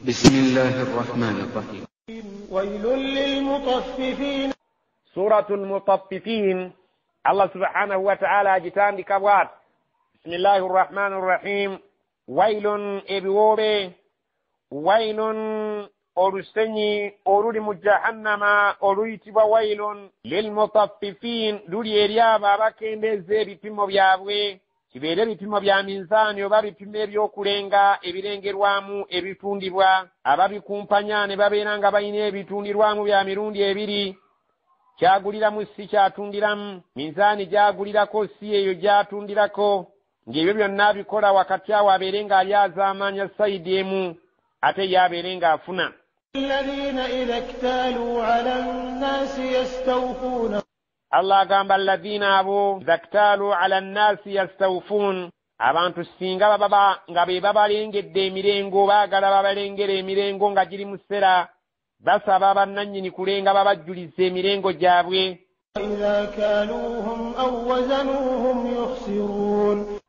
بسم الله الرحمن الرحيم. ويل للمطففين. سورة المطففين الله سبحانه وتعالى جتان كبوات. بسم الله الرحمن الرحيم. ويل إبوبي ويل أرسني أرود مجهنم أريتب ويل للمطففين دولي إريا بابا كيندي زي بيمو بيابوي kibeere bipimo bya minzaani oba bipimo ebyokulenga ebirengerwamu ebitundibwa ababikumpanya ne babeera nga balina ebitundirwamu bya mirundi ebiri kyaguliramu si kyatundiramu minzaani gyagulirako si eyo gyatundirako ng'ebyo byonna bikola wakati awo abeere ng'alyazaamanya sayidi emu ate yabeere ng'afuna الذين إذا اكتالوا على الناس يستوفون. Allah agamba alladhina abo zaktalu ala nnasi yastawfun abantu singa baba nga be babalengedde emirengo baagala babalengera emirengo nga giri mu ssera basaba bannannyini kulenga babajjuliza emirengo gyabwe. وإذا كالوهم أو وزنوهم يخسرون.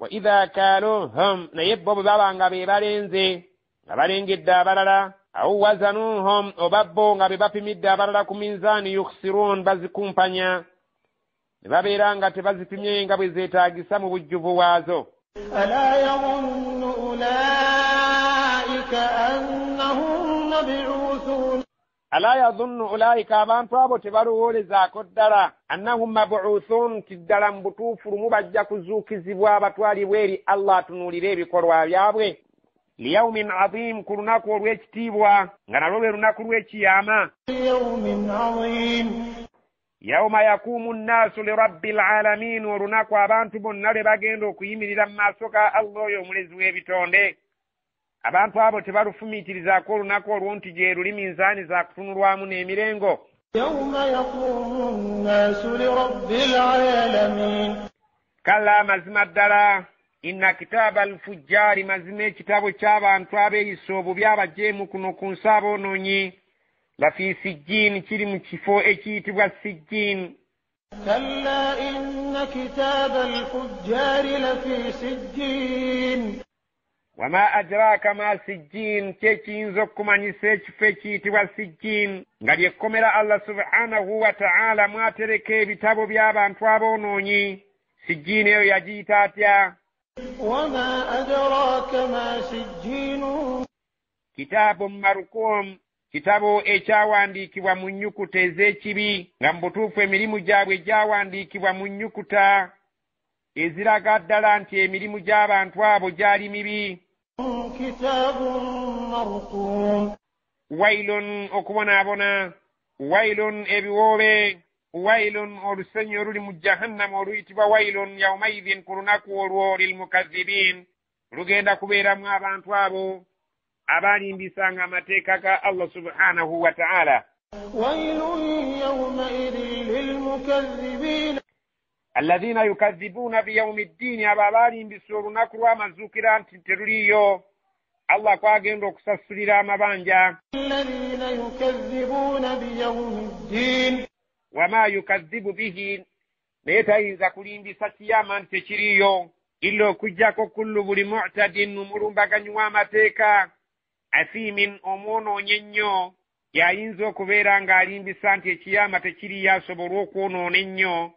وإذا كالوهم naye bo bwe baba nga be balenze nga balengedde abalala aw wazanuhum obabbo nga be bapimidde abalala ku minzaani yukhsirun bazikumpanya ne babeera nga tebazipimye nga bwe zeetaagisa mu bujjuvu bwazo. ألا يظن أولئك أنهم مبعوثون. ألا يظن أولئك abantu abo tebalowoolezaako ddala annahum mabuuthun ti ddala mu butuufu lumu bajja kuzuukizibwa abatwalibwa eri Allah atunuulire ebikolwa byabwe. liyawmin adhim ku lunaku olw'ekitiibwa nga nalwo lwe lunaku lw'ekiyama. يوم عظيم. yawma yakuumu nnaasu lirabbil aalamiin olunaku abantu bonna lwe bagenda okuyimirira mu maaso ga Allah oyo omulezi w'ebitonde. abantu abo tebalufumiitirizaako olunaku olwo nti gye luli minzaani za kutunulwamu n'emirengo. يوم يقوم الناس لرب العالمين. kalla mazima ddala inna kitaaba alfujjaari mazima ekitabo ky'abantu abeeyisa obubi abajeemu kuno ku nsi aboonoonyi lafi sijjiin kiri mu kifo ekiyitibwa sijjiin. كلا إن كتاب الفجار لفي سجين. wama adraaka ma sijjiin kyekiyinza okukumanyisa ekifo ekiyitibwa sijjiin nga lyekkomera Allah subhanahu wa ta'ala mwatereka ebitabo by'abantu aboonoonyi. sijjiin eyo yagiyita atya? وما أدراك ما سجين. kitaabu marukum kitabo ekyawandiikibwa mu nnyukuta ez'ekibi nga mu butuufu emirimu gyabwe gyawandiikibwa mu nnyukuta eziraga ddala nti emirimu gy'abantu abo gyali mibi. كتاب مرقوم. wailun okubonaabona wailun ebiwoobe wailun olusenyi oluli mu jahannama oluyitibwa wailun yaumaidhin ku lunaku olwo lilmukadhibiin lugenda kubeeramu abantu abo abalimbisanga amateeka ga Allah subhanahu wa ta'ala. ويل يومئذ للمكذبين. alladhina yukadhibuuna biyawmi ddiini abo abalimbisa olunaku lw'amazuukira nti teruliyo Allah kwagenda okusasulira amabanja. الذين يكذبون بيوم الدين. wama yukadhibu bihi naye tayinza kulimbisa kiyama nti tekiriyo illa okujjako kullu buli mu'tadin omulumbaganyi w'amateeka athimin omwonoonye ennyo yayinza okubeera ng'alimbisa nti ekiyama tekiriyo asobole okwonoona ennyo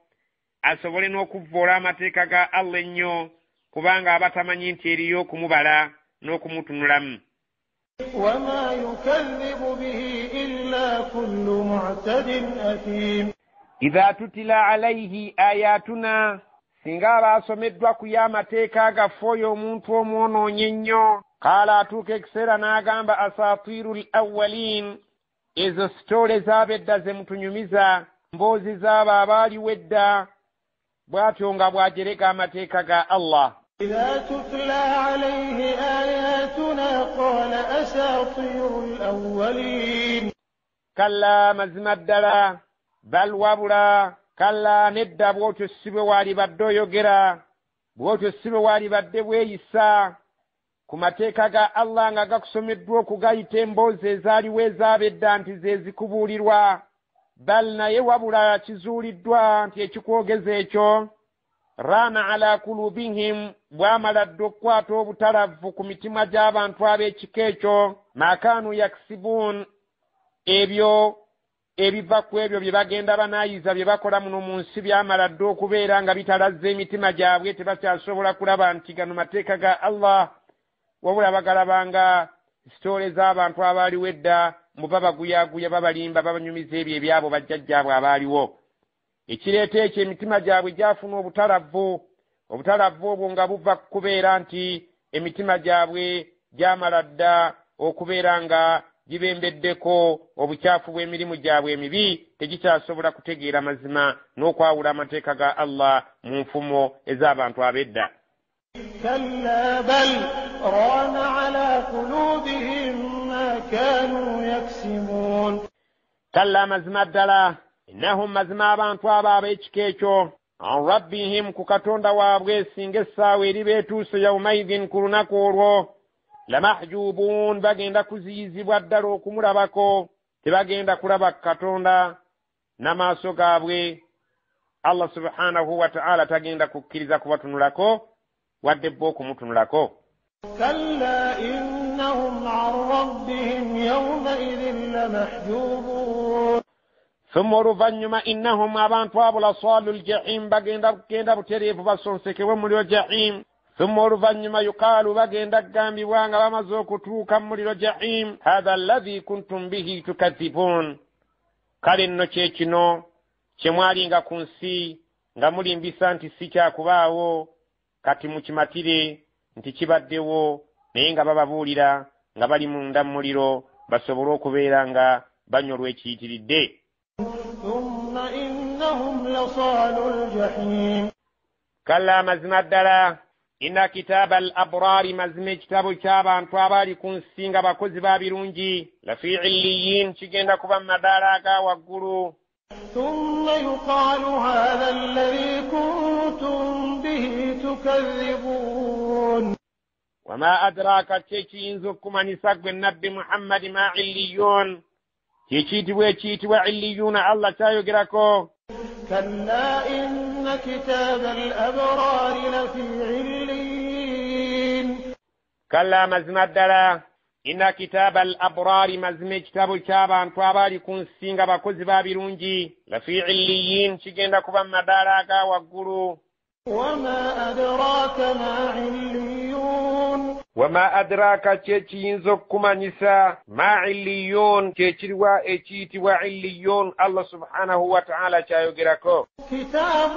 asobole n'okuvvoola amateeka ga Allah ennyo kubanga aba tamanyi nti eriyo okumubala n'okumutunulamu. وما يكذب به إلا كل معتد أثيم. idha tutila alayhi ayatuna singa abasomeddwa ku y'amateeka gaffe oyo omuntu omwonoonye ennyo qaala atuuka ekiseera n'agamba asaatiiru l-awwaliin ezo sitoole ez'abedda ze mutunyumiza mboozi z'abo abaaliwo edda bw'atyo nga bw'ajereka amateeka ga Allah. إذا تتلى عليه آياتنا قال أساطير الأولين. kalla mazima ddala bal wabula kalla nedda bw'otyo si bwe waalibadde oyogera bw'otyo si bwe waalibadde bweyisa ku mateeka ga Allah nga gakusomeddwa okugayita emboozi ezaaliwo ez'abedda nti ze zikubuulirwa bal naye wabula kizuuliddwa nti ekikwogeza ekyo raana ala kulubihim bw'amala dda okukwata obutalavvu ku mitima gy'abantu ab'ekika ekyo ma kanu yaksibun ebyo ebiva ku ebyo bye bagenda banaayiza bye bakola muno mu nsi byamala dde okubeera nga bitalazza emitima gyabwe tebakyasobola kulaba nti gano mateeka ga Allah wabula bagalabanga sitole z'abantu abaaliwo edda mu babaguyaguya babalimba babanyumiza ebyo ebyabo bajjajjaabwe abaaliwo ekireeta ekyo emitima gyabwe gyafuna obutalavvu obwo nga buva kubeera nti emitima gyabwe gyamala dda okubeera nga gibembeddeko obukyafu bw'emirimu gyabwe emibi tegikyasobola kutegeera mazima n'okwawula amateeka ga Allah mu nfumo ez'abantu ab'edda. كلا بل ران على قلوبهم ما كانوا يكسبون كلا مزما ddala innahum mazima abantu abo ab'ekika ekyo an rabbihim ku katonda waabwe singa essaawa eri beetuuse yaumaidhin ku lunaku olwo lamahjubuun bagenda kuziyizibwa ddala okumulabako tebagenda kulaba katonda n'amaaso gaabwe. Allah subhanahu wa ta'ala tagenda kukkiriza kubatunulako wadde bo okumutunulako. كلا إنهم عن ربهم يومئذ لمحجوبون ثم oluvannyuma innahum abantu abo lasaalu ljahim bagenda butereevu basonsekebwe muliro jahim. ثم oluvannyuma yuqaalu bagenda kugambibwa nga bamaze okutuuka mu muliro jahim hatha alladhi kuntum bihi tukadhibun kale nno kyekino kye mwalinga ku nsi nga mulimbisa nti si kyakubaawo kati mukimatire nti kibaddewo naye nga bababuulira nga bali munda mu muliro basobole okubeera nga banyolwa ekiyitiridde. ثم إنهم لصالو الجحيم kalla mazima ddala inna kitaaba al abraari mazima ekitabo ky'abantu abaali ku nsi nga bakozi ba birungi lafi illiyin kigenda kuba mu madaala aga waggulu. ثم يقال هذا الذي كنتم به تكذبون wama adraka kyekiyinza okukumanyisa gwe nabbi muhammadi ma illiyun kyekiyitibwa illiyuna Allah kyayogerako. كلا إن كتاب الأبرار لفي عليين kalla mazima ddala inna kitaaba al abraari mazima ekitabo ky'abantu abaali ku nsi nga bakozi ba birungi lafi illiyin kigenda kuba mu madaala aga waggulu. وما أدراك ما عليون wama adraka kyekiyinza okukumanyisa ma illiyun kyekiriwa ekiyitibwa illiyun Allah subhanahu wa ta'ala kyayogerako. كتاب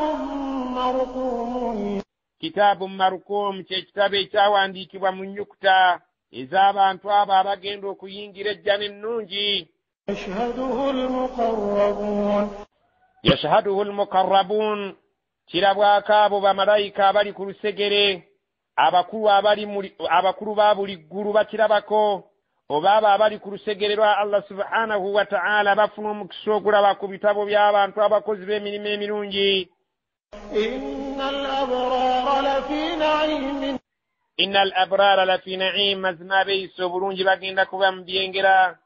مرقوم kitaabu marukum kyekitabo ekyawandiikibwa mu nnyukuta ez'abantu abo abagenda okuyingira ejjana ennungi. yashhaduhu almuqarrabuun kirabwako abo bamalayika abali ku lusegere abakulu ba buli ggulu bakirabako oba abo abali ku lusegere lwa Allah subhanahu wa ta'ala bafuna omukisa ogulaba ku bitabo by'abantu abakozi b'emirimu emirungi. inna al abraara lafi naim mazima abeeyisa obulungi bagenda kuba mu byengera.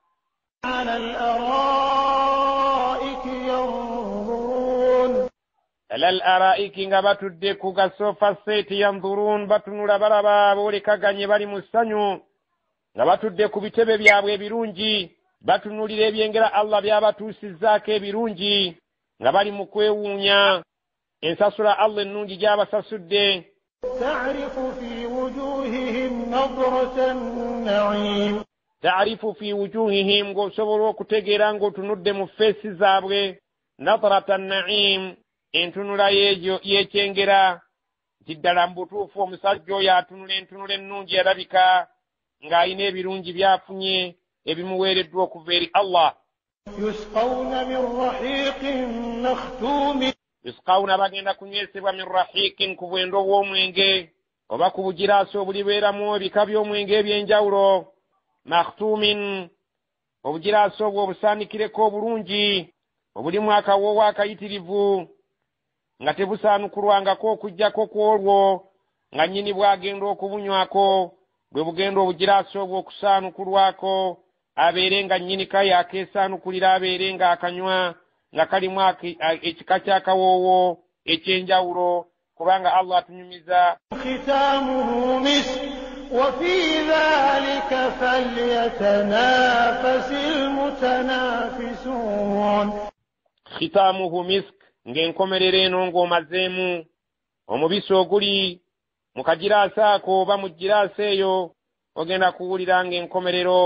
ala al araiki nga batudde ku gasofa seeti yanzurun batunula balaba boolekaganye bali mu ssanyu nga batudde ku bitebe byabwe ebirungi batunulira ebyengera Allah byabatuusizzaako ebirungi nga bali mu kwewuunya ensasula Allah ennungi gy'abasasudde. ta'rifu fi wujuhihim ng'osobola okutegeera ng'otunudde mu feesi zaabwe nadrata an-na'im entunula y'ekyengera nti ddala mu butuufu omusajja oyo atunula entunula ennungi erabika ng'alina ebirungi by'afunye ebimuweereddwa okuva eri Allah. yusqawna bagenda kunywesebwa min rahiqin ku bwendo bw'omwenge oba ku bugiraasi obulibeeramu ebika by'omwenge eby'enjawulo. makhtumin obugiraasi obwo obusaanikireko obulungi obulimu akawoowo akayitirivu nga tebusaanukulwangako okujjako ku olwo nga nnyini bw'agenda okubunywako bwe bugenda obugiraasi obwo okusaanukulwako abeere nga nnyini kaye akeesaanukulira abeere nga akanywa nga kalimu ekika وفي ذلك فليتنافس المتنافسون khitamuhu misk ng'enkomerero eno ng'omazeemu omubisi oguli mu kagiraasi ako oba mu giraasi eyo ogenda kuwulira ng'enkomerero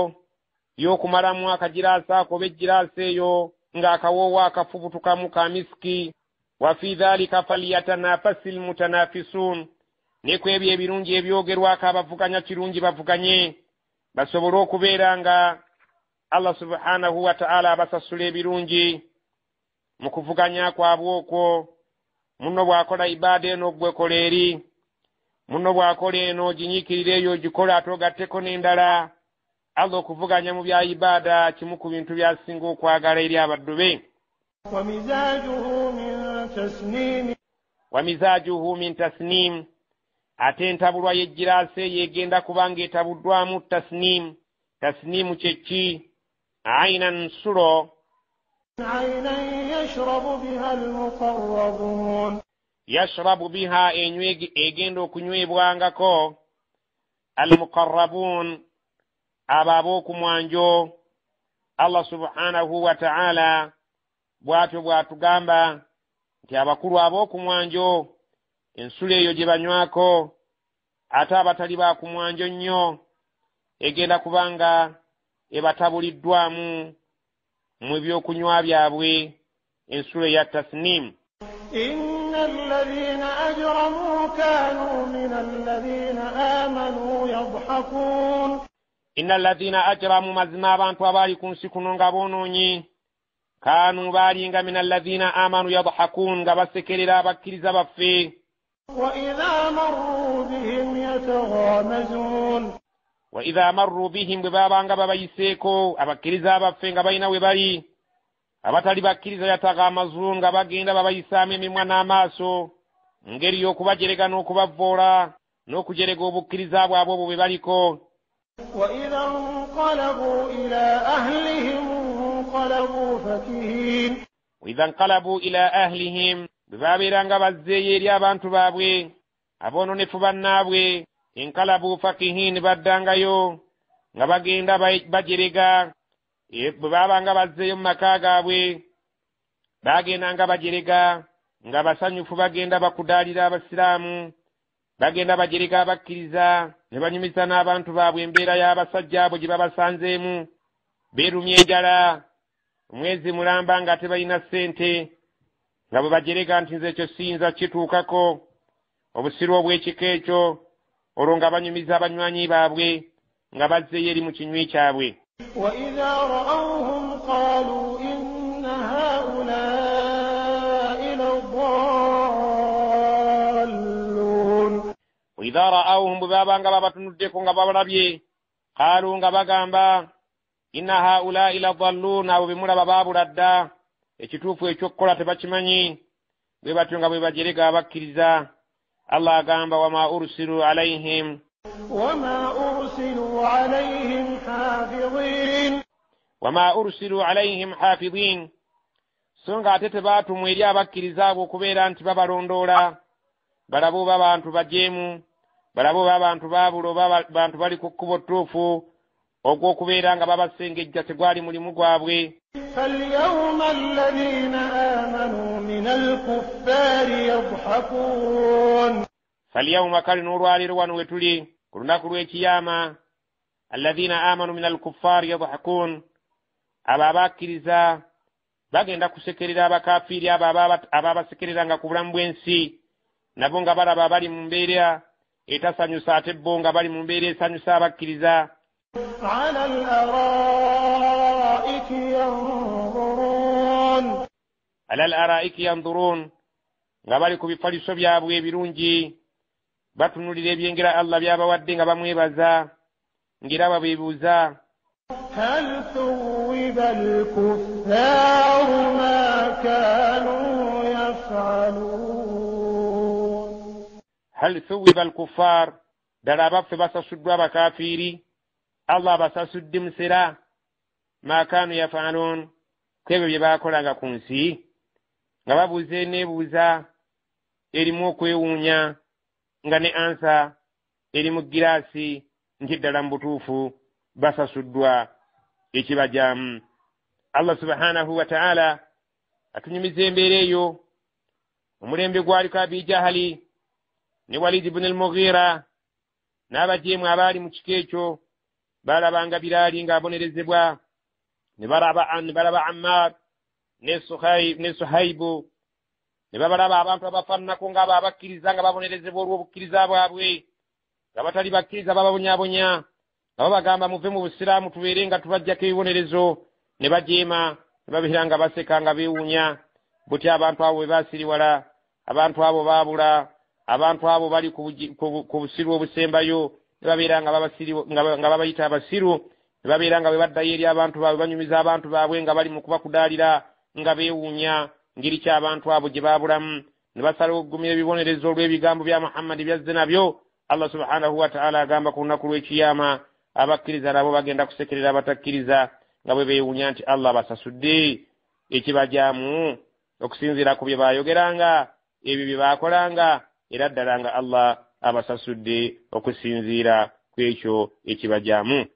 y'okumalamu akagiraasi ako oba egiraasi eyo ng'akawoowo akafubutukamu ka misiki. wa fi dhalika falyatanafasi almutanafisuun, ne ku ebyo ebirungi ebyogerwako abavuganya kirungi bavuganye basobole okubeera nga Allah subhanahu wa ta'ala abasasula ebirungi mu kuvuganya kwabwe okwo. Muno bw'akola ibaada eno gwekola eri, muno bw'akola eno ginyiikirira eyo gikola ate ogatteko n'endala. Allah okuvuganya mu bya ibaada kimu ku bintu byasinga okwagala eri abaddu be. wa mizajuhu min tasnim, ate entabulwa y'egiraasi eyo egenda kubanga etabuddwamu tasnim. tasnimu kyeki ainan sulo, yashrabu biha egenda okunywebwangako almuqarrabun, abo ab'okumwanjo. Allah subhanahu wa ta'ala bw'atyo bw'atugamba nti abakulu ab'okumwanjo ensulo eyo gye banywako, ate abatali ba kumwanjo nnyo egenda kubanga ebatabuliddwamu mu byokunywa byabwe ensulo ya tasnim. inna alladhina ajramu kanu min alladhina amanu yadhhakun, inna alladhina ajramu, mazima abantu abaali ku nsi kuno nga boonoonyi, kanu baalinga min alladhina amanu yadhhakun, nga basekerera abakkiriza baffe. wa idha marru bihim yataghamazun, wa idha marru bihim, bwe babanga babayiseeko abakkiriza baffe nga balina we bali, abatali bakkiriza yataghamazun, nga bagenda babayisaamu emimwa n'amaaso, ngeri y'okubajerega n'okubavvoola n'okujerega obukkiriza bwabwe obwo bwe baliko. wa idha nqalabu ila ahlihim nqalabu fakihin, wa idha nqalabu ila ahlihim, bwe babeeranga bazzeeyo eri abantu baabwe aboononefu bannaabwe, enkalabu fakihin, baddangayo nga bagenda bajerega. bwe babanga bazzeeyo mu maka gaabwe bagendanga bajerega nga basanyufu, bagenda bakudaalira abasiraamu, bagenda bajerega abakkiriza, ne banyumiza n'abantu baabwe embeera y'abasajja abo gye babasanzeemu, beerumya enjala, omwezi mulamba nga tebalina ssente, nga bwe bajerega nti nze ekyo siyinza kituukako, obusiru obw'ekika ekyo, olwo nga banyumiza abanywanyi baabwe nga bazzeeyo eri mu kinywi kyabwe. وإذا رأوهم قالوا إن هؤلاء لضالون. وإذا رأوهم ببابا babatunudeko nga babalabye, قالوا nga bagamba inna haulai ladallun, abo bemulaba baabuladda, ekituufu ekyokukola tebakimanyi. bwe batyo nga bwe bajerega abakkiriza. Allah agamba wama ursilu alaihim وما أرسلوا عليهم حافظين. وما أرسلوا عليهم حافظين, songa ate tebaatumwa eri abakkiriza abo okubeera nti babalondoola, balaba oba abantu bajeemu, balaba oba abantu baabulo, oba bantu bali ku kkubo ttuufu ogw'okubeera nga babasengejja tegwali mulimu gwabwe. فاليوم الذين آمنوا من الكفار يضحكون. falyawma, kale n'olwaleero wano we tuli ku lunaku lw'ekiyama, alladhina amanu min alkuffari yadhakun, abo abakkiriza bagenda kusekerera abakafiiri abo ababasekereranga ku bulamu bw'ensi, nabo nga balaba bali mu mbeera etasanyusa ate bo nga bali mu mbeera esanyusa abakkiriza. على الأرائك ينظرون. على الأرائك ينظرون, nga bali ku bifaliso byabwe ebirungi batunulira ebyengera Allah byabawadde nga bamwebaza, ng'era beebuuza هل ثوب الكفار ما كانوا يفعلون. هل ثوب الكفار, ddala abaffe basasuddwa abakafiiri, Allah basasudde musera, ma kaanu yafaalun, kwebyo bye baakolanga ku nsi. nga babuuza eneebuuza erimu okwewuunya, nga ne ansa eri mu giraasi nti ddala mu butuufu basasuddwa ekibajaamu. Allah subhanahu wa ta'ala atunyumiza embeera eyo. Omulembe gwaliko Abi Jahali ne Walid ibn al-Mughira n'abajeemu abaali mu kiko ekyo balabanga Bilaali ng'abonerezebwa, ne balaba Ammar ne Suhaibu, ne babalaba abantu abafaananako ng'abo abakkiriza nga babonerezebwa olw'obukkiriza bwabwe, nga batali bakkiriza bababonyabonya, nga babagamba muve mu busiraamu tubeere nga tubajjako ebibonerezo, ne bajeema ne babeera nga baseka nga beewuunya. Butya abantu abo bwe baasiriwala, abantu abo baabula, abantu abo bali ku busiru obusembayo ne babeera nga babayita abasiru, ne babeera nga bwe baddayo eri abantu baabwe banyumiza abantu baabwe nga bali mu kubakudaalira nga beewuunya ngeri ky'abantu abo gye baabulamu, ne basalawo okugumira ebibonerezo olw'ebigambo bya Muhammadi byazze nabyo. Allah subhanahu wa ta'ala agamba ku lunaku lw'ekiyama abakkiriza nabo bagenda kusekerera abatakkiriza nga bwe beewuunya nti Allah basasudde ekibajaamu okusinziira ku bye baayogeranga, ebyo bye baakolanga, era ddala nga Allah abasasudde okusinziira ku ekyo ekibajaamu.